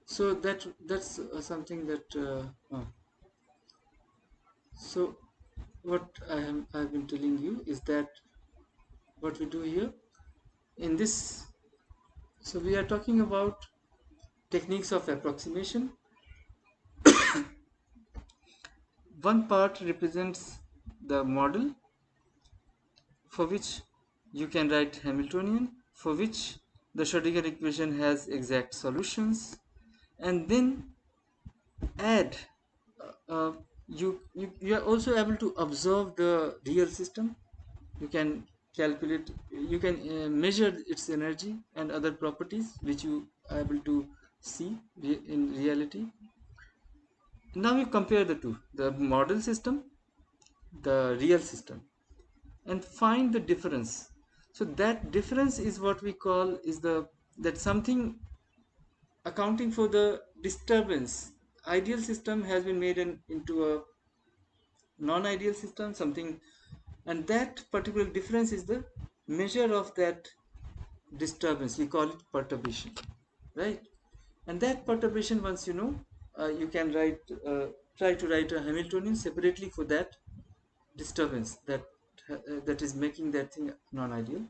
So that's something that so what I've been telling you is that what we do here in this, so we are talking about techniques of approximation. One part represents the model for which you can write Hamiltonian, for which the Schrödinger equation has exact solutions, and then add uh, you are also able to observe the real system. You can calculate, you can measure its energy and other properties which you are able to see in reality. Now you compare the two, the model system, the real system, and find the difference. So that difference is what we call is the that something accounting for the disturbance. Ideal system has been made into a non-ideal system, something, and that particular difference is the measure of that disturbance. We call it perturbation, right? And that perturbation, once you know, you can write try to write a Hamiltonian separately for that disturbance that is making that thing non-ideal.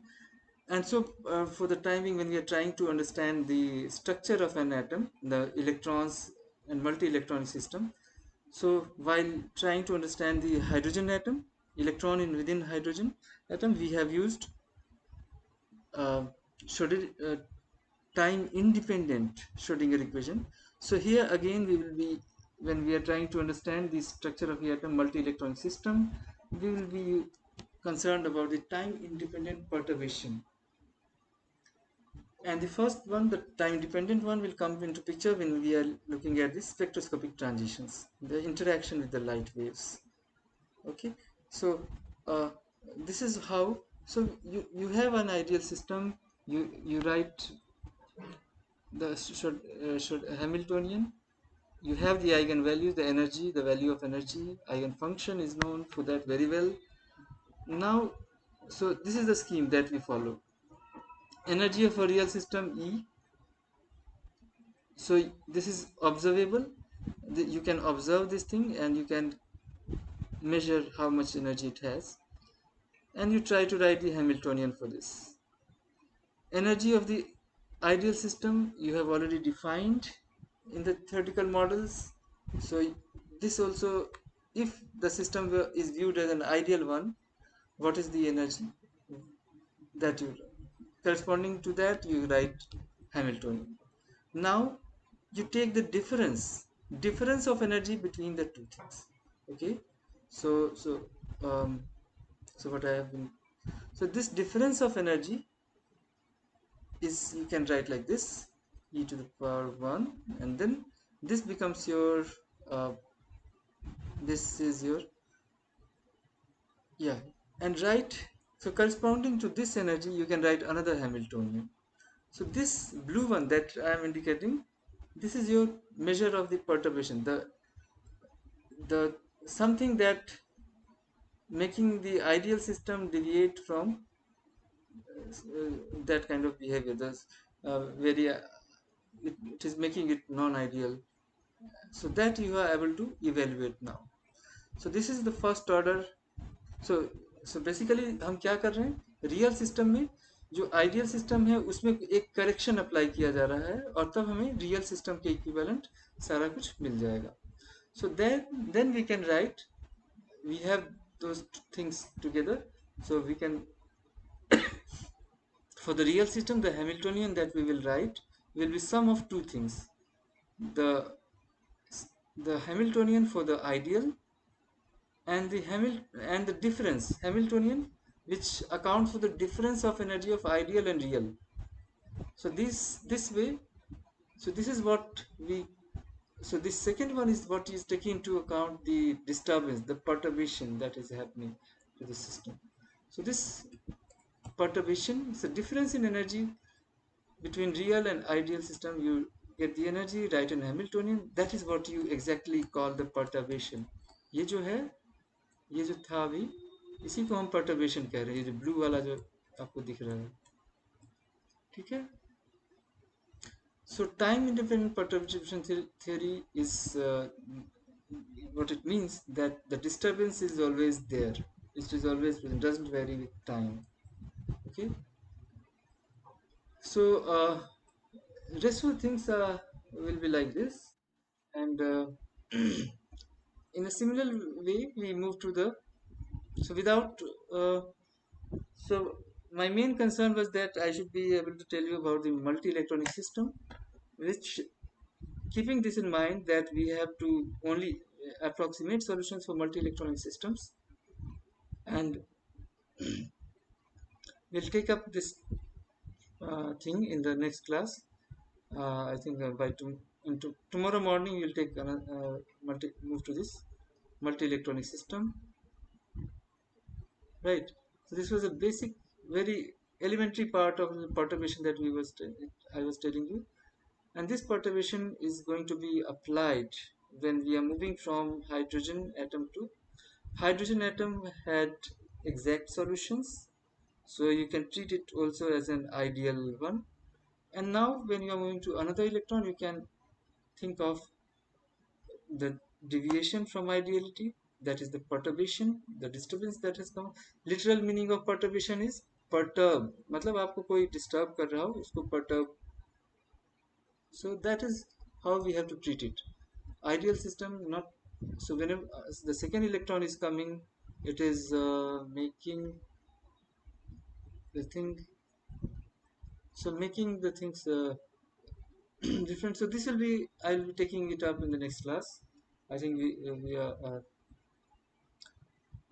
And so for the timing, when we are trying to understand the structure of an atom, the electrons and multi-electronic system, so while trying to understand the hydrogen atom, electron in within hydrogen atom, we have used uh, time independent Schrödinger equation. So here again we will be, when we are trying to understand the structure of the atom multi-electron system, we will be concerned about the time independent perturbation. And the first one, the time dependent one, will come into picture when we are looking at the spectroscopic transitions, the interaction with the light waves. Okay, so uh, this is how, so you have an ideal system, you write the Hamiltonian, you have the eigenvalues, the energy, the value of energy, eigenfunction is known for that very well. Now, so this is the scheme that we follow. Energy of a real system E, so this is observable, you can observe this thing and you can measure how much energy it has, and you try to write the Hamiltonian for this. Energy of the ideal system you have already defined in the theoretical models. So this also, if the system is viewed as an ideal one, what is the energy that you, corresponding to that you write Hamiltonian. Now you take the difference of energy between the two things. Okay, so um, so what I have been, so this difference of energy is, you can write like this, e to the power 1, and then this becomes your uh, this is your, yeah, and write, so corresponding to this energy you can write another Hamiltonian. So this blue one that I am indicating, this is your measure of the perturbation, the something that making the ideal system deviate from that kind of behavior. That's very it is making it non-ideal, so that you are able to evaluate now. So this is the first order. so so basically हम क्या कर रहे हैं, real system में जो ideal system है उसमें एक करेक्शन अप्लाई किया जा रहा है और तब हमें रियल सिस्टम के इक्विवेलेंट सारा कुछ मिल जाएगा. So then we can write, we have those things together, so we can, for the real system, the Hamiltonian that we will write will be sum of two things, the Hamiltonian for the ideal and the difference Hamiltonian which account for the difference of energy of ideal and real. So this way, so this is what we, so this second one is what is taking into account the disturbance, the perturbation that is happening to the system. So this perturbation is a difference in energy between real and ideal system. You get the energy, write in Hamiltonian, that is what you exactly call the perturbation. ये जो है, ये जो था अभी, इसी को हम परटर्बेशन कह रहे हैं, ये जो ब्लू वाला जो आपको दिख रहा है. ठीक है. So time independent perturbation theory is what it means, that the disturbance is always there, it is always present, doesn't vary with time. Okay, so rest of the things will be like this, and in a similar way we move to the, so without uh, so my main concern was that I should be able to tell you about the multi-electronic system, which, keeping this in mind, that we have to only approximate solutions for multi-electronic systems, and we'll take up this thing in the next class. I think tomorrow morning we'll take move to this multi-electronic system, right? So this was a basic, very elementary part of the perturbation that I was telling you, and this perturbation is going to be applied when we are moving from hydrogen atom to hydrogen atom had exact solutions, so you can treat it also as an ideal one. And now when you are moving to another electron, you can think of the deviation from ideality, that is the perturbation, the disturbance that has come. Literal meaning of perturbation is perturb, मतलब आपको कोई disturb कर रहा हो उसको perturb. So that is how we have to treat it. Ideal system, not so whenever the second electron is coming, it is making the thing, so making the things different. So this will be, I'll be taking it up in the next class. I think we are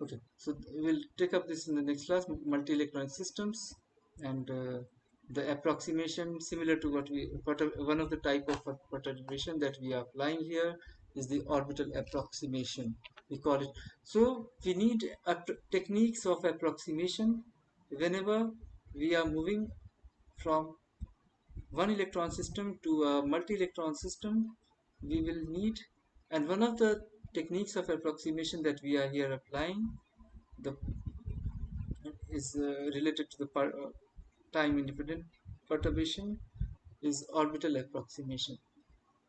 okay. So we'll take up this in the next class, multi-electronic systems, and the approximation similar to what we one of the type of perturbation that we are applying here is the orbital approximation, we call it. So we need techniques of approximation whenever we are moving from one electron system to a multi-electron system. We will need, and one of the techniques of approximation that we are here applying, the is related to the time independent perturbation, is orbital approximation.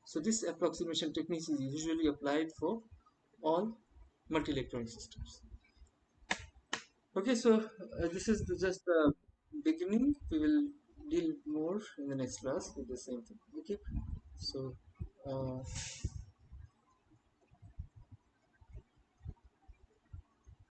So this approximation technique is usually applied for all multi-electronic systems. Okay, so this is just the beginning. We will deal more in the next class with the same thing. Okay, so